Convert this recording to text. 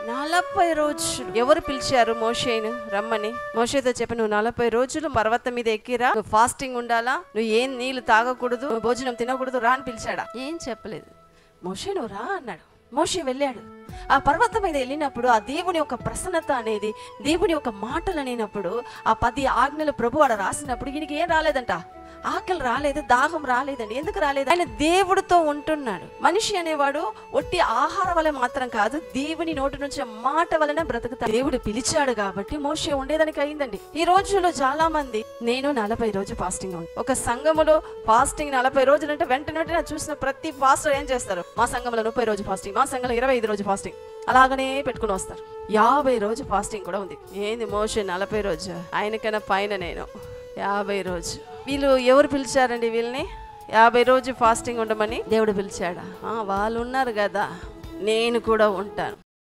40 రోజులు ఎవరు పిలిచారు మోషేను రమ్మని? మోషేతో చెప్పి, నువ్వు 40 రోజులు పర్వతం మీద ఎక్కిరా, నువ్వు ఫాస్టింగ్ ఉండాలా, నువ్వు ఏం నీళ్లు తాగకూడదు, భోజనం తినకూడదు, రా అని పిలిచాడా? ఏం చెప్పలేదు. మోషే నువ్వు రా అన్నాడు. మోషే వెళ్ళాడు. ఆ పర్వతం మీద వెళ్ళినప్పుడు ఆ దేవుని యొక్క ప్రసన్నత అనేది, దేవుని యొక్క మాటలు అనేటప్పుడు, ఆ 10 ఆజ్ఞలు ప్రభు ఆడ రాసినప్పుడు ఈయనకి ఏం రాలేదంట, ఆకలి రాలేదు, దాహం రాలేదండి. ఎందుకు రాలేదు? ఆయన దేవుడితో ఉంటున్నాడు. మనిషి అనేవాడు ఒట్టి ఆహారం వల్ల మాత్రం కాదు, దేవుని నోటి నుంచి మాట వలన బ్రతుకుతాడు. దేవుడు పిలిచాడు కాబట్టి మోషే ఉండేదానికి అయిందండి. ఈ రోజుల్లో చాలా మంది, నేను 40 రోజులు ఫాస్టింగ్ ఉంది. ఒక సంఘములో ఫాస్టింగ్ 40 రోజులు అంటే వెంటనే చూసిన ప్రతి పాస్టర్ ఏం చేస్తారు, మా సంఘంలో 30 రోజు ఫాస్టింగ్, మా సంఘంలో 25 రోజు ఫాస్టింగ్ అలాగనే పెట్టుకుని వస్తారు. 50 రోజు ఫాస్టింగ్ కూడా ఉంది. ఏంది మోషే 40 రోజు, ఆయనకన్నా పైన నేను 50 రోజు. వీళ్ళు ఎవరు పిలిచారండి వీళ్ళని? 50 రోజు ఫాస్టింగ్ ఉండమని దేవుడు పిలిచాడా? వాళ్ళు ఉన్నారు కదా, నేను కూడా ఉంటాను.